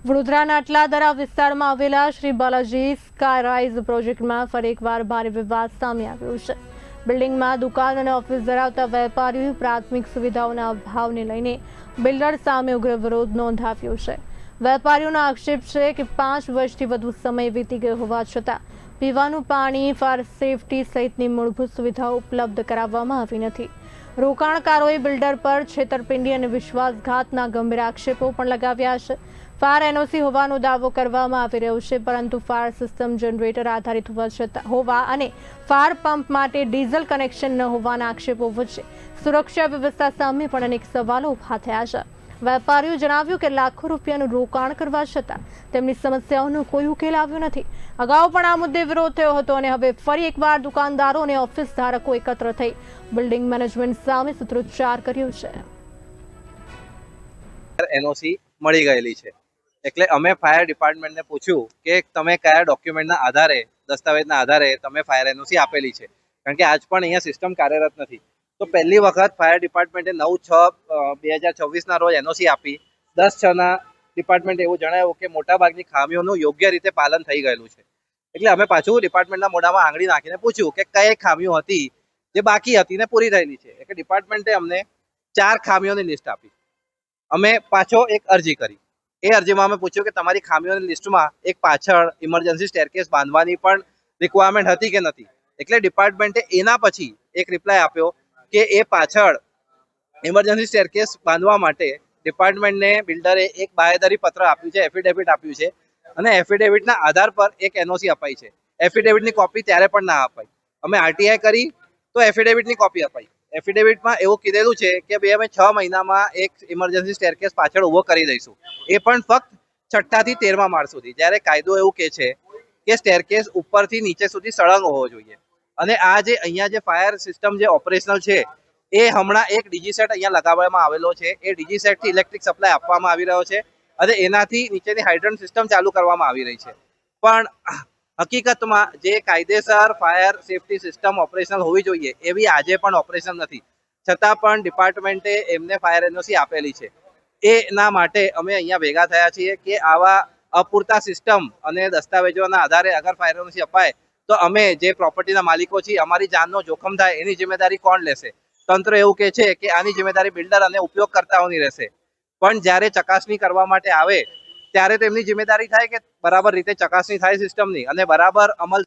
વડોદરાના અટલાદરા વિસ્તારમાં આવેલા શ્રી બાલાજી સ્કાયરાઇઝ પ્રોજેક્ટમાં ફરી એકવાર ભારે વિવાદ સામે આવ્યો છે। બિલ્ડિંગમાં દુકાન અને ઓફિસ ધરાવતા વેપારીઓએ પ્રાથમિક સુવિધાઓના અભાવને લઈને બિલ્ડર સામે ઉગ્ર વિરોધ નોંધાવ્યો છે। વેપારીઓનો આક્ષેપ છે કે 5 વર્ષથી વધુ સમય વીતી ગયો હોવા છતાં પીવાનું પાણી, ફાયર સેફટી સહિતની મૂળભૂત સુવિધાઓ ઉપલબ્ધ કરાવવામાં આવી નથી। રોકાણકારોએ બિલ્ડર પર છેતરપિંડી અને વિશ્વાસઘાતના ગંભીર આક્ષેપો પણ લગાવ્યા છે। ફાયર એનઓસી હોવાનો દાવો કરવામાં આવી રહ્યો છે, પરંતુ ફાયર સિસ્ટમ જનરેટર આધારિત હોવા અને ફાયર પંપ માટે ડીઝલ કનેક્શન ન હોવાના આક્ષેપો વચ્ચે સુરક્ષા વ્યવસ્થા સામે પણ અનેક સવાલો ઊભા થયા છે। વેપારીઓ જણાવ્યું કે લાખો રૂપિયાનું રોકાણ કરવા છતાં તેમની સમસ્યાઓનો કોઈ ઉકેલ આવ્યો નથી। અગાઉ પણ આ મુદ્દે વિરોધ થયો હતો અને હવે ફરી એકવાર દુકાનદારો અને ઓફિસ ધારકો એકત્ર થઈ બિલ્ડિંગ મેનેજમેન્ટ સામે સૂત્રોચ્ચાર કર્યો છે। એનઓસી મળી ગયેલી છે એટલે અમે ફાયર ડિપાર્ટમેન્ટને પૂછ્યું કે તમે કયા ડોક્યુમેન્ટના આધારે, દસ્તાવેજના આધારે તમે ફાયર એનઓસી આપેલી છે, કારણ કે આજ પણ અહીંયા સિસ્ટમ કાર્યરત નથી। તો પહેલી વખત ફાયર ડિપાર્ટમેન્ટે 9/6/2024 રોજ એનઓસી આપી। 10/6 ડિપાર્ટમેન્ટે એવું જણાવ્યું કે મોટાભાગની ખામીઓનું યોગ્ય રીતે પાલન થઈ ગયેલું છે। એટલે અમે પાછું ડિપાર્ટમેન્ટના મોઢામાં આંગળી નાખીને પૂછ્યું કે કઈ ખામીઓ હતી જે બાકી હતી ને પૂરી થયેલી છે। એટલે ડિપાર્ટમેન્ટે અમને 4 ખામીઓની લિસ્ટ આપી। અમે પાછો એક અરજી કરી। એ અરજીમાં અમે પૂછ્યું કે તમારી ખામીઓની લિસ્ટમાં એક પાછળ ઇમરજન્સી સ્ટેરકેસ બાંધવાની પણ રિક્વાયરમેન્ટ હતી કે નથી। એટલે ડિપાર્ટમેન્ટે એના પછી એક રિપ્લાય આપ્યો કે એ પાછળ ઇમરજન્સી સ્ટેરકેસ બાંધવા માટે ડિપાર્ટમેન્ટને બિલ્ડરે એક બાંહેધરી પત્ર આપ્યું છે, એફિડેવિટ આપ્યું છે, અને એફિડેવિટના આધાર પર એક એનઓસી અપાઈ છે। એફિડેવિટની કોપી ત્યારે પણ ના અપાઈ। અમે આરટીઆઈ કરી તો એફિડેવિટની કોપી અપાઈ। એફિડેવિટમાં એવું કીધેલું છે કે ભાઈ અમે 6 મહિનામાં એક ઇમરજન્સી સ્ટેરકેસ પાછળ ઊભો કરી દઈશું, એ પણ ફક્ત 6થા થી 13મા માળ સુધી, જ્યારે કાયદો એવું કહે છે કે સ્ટેરકેસ ઉપરથી નીચે સુધી સળંગ હોવો જોઈએ। અને આ જે અહીંયા જે ફાયર સિસ્ટમ જે ઓપરેશનલ છે એ હમણાં એક ડીજીસેટ અહીંયા લગાવવામાં આવેલો છે। એ ડીજીસેટથી ઇલેક્ટ્રિક સપ્લાય આપવામાં આવી રહ્યો છે અને એનાથી નીચેની હાઇડ્રન્ટ સિસ્ટમ ચાલુ કરવામાં આવી રહી છે। પણ હકીકતમાં જે કાયદેસર ફાયર સેફટી સિસ્ટમ ઓપરેશનલ હોવી જોઈએ એવી આજે પણ ઓપરેશન નથી, છતાં પણ ડિપાર્ટમેન્ટે એમને ફાયર એનઓસી આપેલી છે। એના માટે અમે અહીંયા ભેગા થયા છીએ કે આવા અપૂરતા સિસ્ટમ અને દસ્તાવેજોના આધારે અગર ફાયર એનઓસી અપાય તો અમે જે પ્રોપર્ટીના માલિકો છીએ, અમારી જાનનો જોખમ થાય એની જિમ્મેદારી કોણ લેશે? તંત્ર એવું કહે છે કે આની જિમ્મેદારી બિલ્ડર અને ઉપયોગકર્તાઓની રહેશે, પણ જ્યારે ચકાસણી કરવા માટે આવે ત્યારે તેમની જિમ્મેદારી થાય કે બરાબર રીતે ચકાસણી થાય સિસ્ટમની અને બરાબર અમલ